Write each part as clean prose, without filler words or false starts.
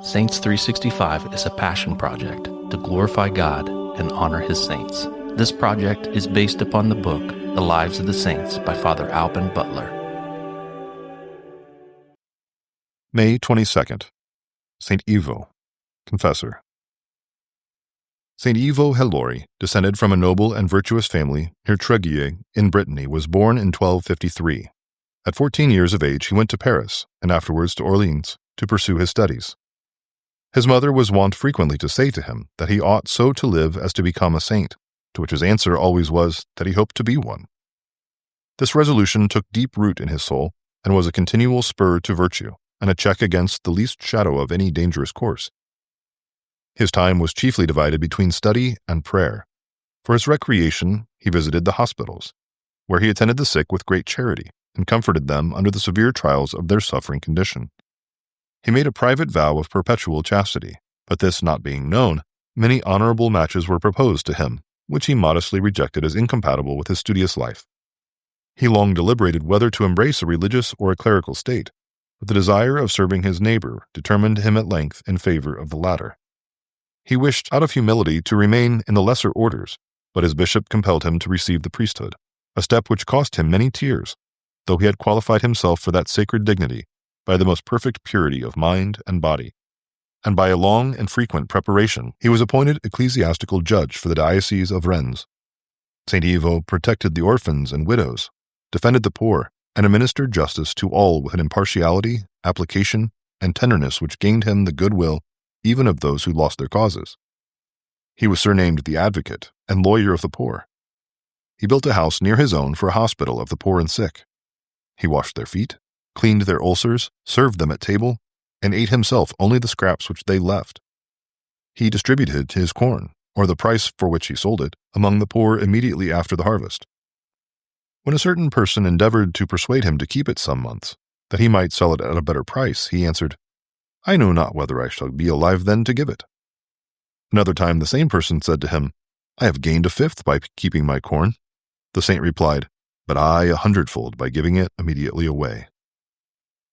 Saints 365 is a passion project to glorify God and honor His saints. This project is based upon the book, The Lives of the Saints by Father Alban Butler. May 22nd. St. Ivo, Confessor. St. Ivo Helori, descended from a noble and virtuous family near Treguier in Brittany, was born in 1253. At 14 years of age, he went to Paris and afterwards to Orleans to pursue his studies. His mother was wont frequently to say to him that he ought so to live as to become a saint, to which his answer always was that he hoped to be one. This resolution took deep root in his soul and was a continual spur to virtue and a check against the least shadow of any dangerous course. His time was chiefly divided between study and prayer. For his recreation, he visited the hospitals, where he attended the sick with great charity and comforted them under the severe trials of their suffering condition. He made a private vow of perpetual chastity, but this not being known, many honorable matches were proposed to him, which he modestly rejected as incompatible with his studious life. He long deliberated whether to embrace a religious or a clerical state, but the desire of serving his neighbor determined him at length in favor of the latter. He wished, out of humility, to remain in the lesser orders, but his bishop compelled him to receive the priesthood, a step which cost him many tears, though he had qualified himself for that sacred dignity by the most perfect purity of mind and body, and by a long and frequent preparation he was appointed ecclesiastical judge for the diocese of Rennes. St. Ivo protected the orphans and widows, defended the poor, and administered justice to all with an impartiality, application, and tenderness which gained him the goodwill even of those who lost their causes. He was surnamed the Advocate and Lawyer of the Poor. He built a house near his own for a hospital of the poor and sick. He washed their feet, cleaned their ulcers, served them at table, and ate himself only the scraps which they left. He distributed his corn, or the price for which he sold it, among the poor immediately after the harvest. When a certain person endeavored to persuade him to keep it some months, that he might sell it at a better price, he answered, "I know not whether I shall be alive then to give it." Another time the same person said to him, "I have gained a fifth by keeping my corn." The saint replied, "But I 100-fold by giving it immediately away."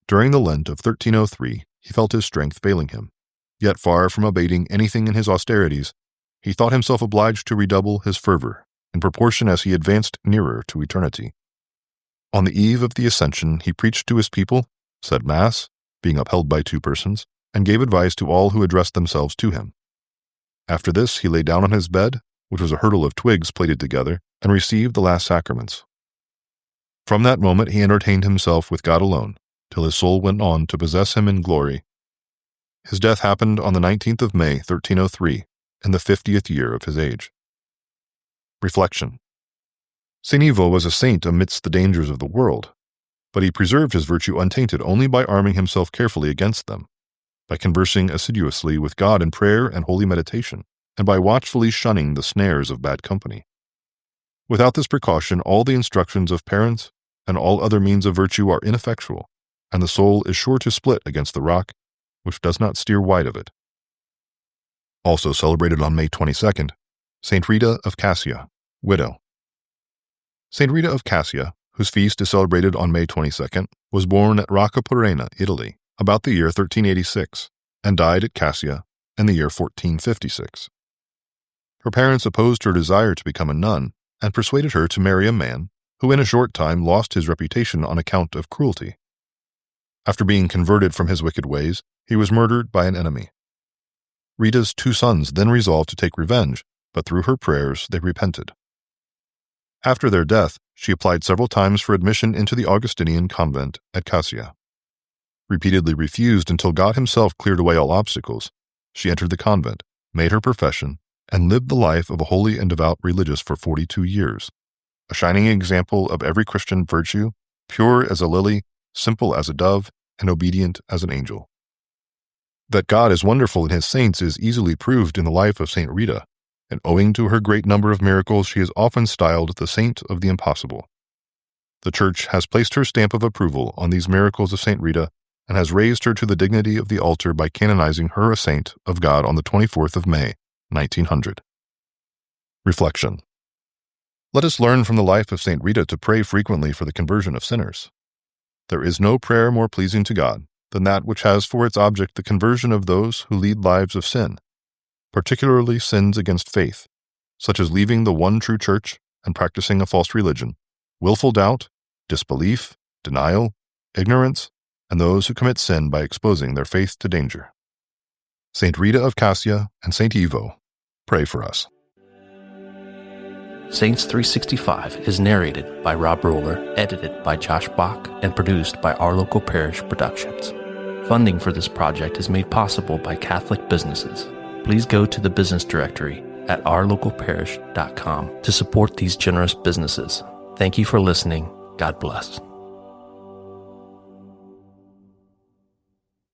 During the Lent of 1303, he felt his strength failing him, yet far from abating anything in his austerities, he thought himself obliged to redouble his fervor in proportion as he advanced nearer to eternity. On the eve of the Ascension, he preached to his people, said Mass, being upheld by 2 persons, and gave advice to all who addressed themselves to him. After this, he lay down on his bed, which was a hurdle of twigs plaited together, and received the last sacraments. From that moment he entertained himself with God alone, till his soul went on to possess him in glory. His death happened on the 19th of May, 1303, in the 50th year of his age. Reflection. St. Ivo was a saint amidst the dangers of the world, but he preserved his virtue untainted only by arming himself carefully against them, by conversing assiduously with God in prayer and holy meditation, and by watchfully shunning the snares of bad company. Without this precaution, all the instructions of parents and all other means of virtue are ineffectual, and the soul is sure to split against the rock, which does not steer wide of it. Also celebrated on May 22nd, St. Rita of Cascia, widow. St. Rita of Cascia, whose feast is celebrated on May 22nd, was born at Rocca Purena, Italy, about the year 1386, and died at Cascia in the year 1456. Her parents opposed her desire to become a nun and persuaded her to marry a man who in a short time lost his reputation on account of cruelty. After being converted from his wicked ways, he was murdered by an enemy. Rita's 2 sons then resolved to take revenge, but through her prayers they repented. After their death, she applied several times for admission into the Augustinian convent at Cascia. Repeatedly refused until God himself cleared away all obstacles, she entered the convent, made her profession, and lived the life of a holy and devout religious for 42 years, a shining example of every Christian virtue, pure as a lily, simple as a dove, and obedient as an angel. That God is wonderful in his saints is easily proved in the life of St. Rita, and owing to her great number of miracles, she is often styled the Saint of the Impossible. The Church has placed her stamp of approval on these miracles of St. Rita and has raised her to the dignity of the altar by canonizing her a saint of God on the 24th of May, 1900. Reflection. Let us learn from the life of St. Rita to pray frequently for the conversion of sinners. There is no prayer more pleasing to God than that which has for its object the conversion of those who lead lives of sin, particularly sins against faith, such as leaving the one true church and practicing a false religion, willful doubt, disbelief, denial, ignorance, and those who commit sin by exposing their faith to danger. Saint Rita of Cascia and Saint Ivo, pray for us. Saints 365 is narrated by Rob Roller, edited by Josh Bach, and produced by Our Local Parish Productions. Funding for this project is made possible by Catholic businesses. Please go to the business directory at ourlocalparish.com to support these generous businesses. Thank you for listening. God bless.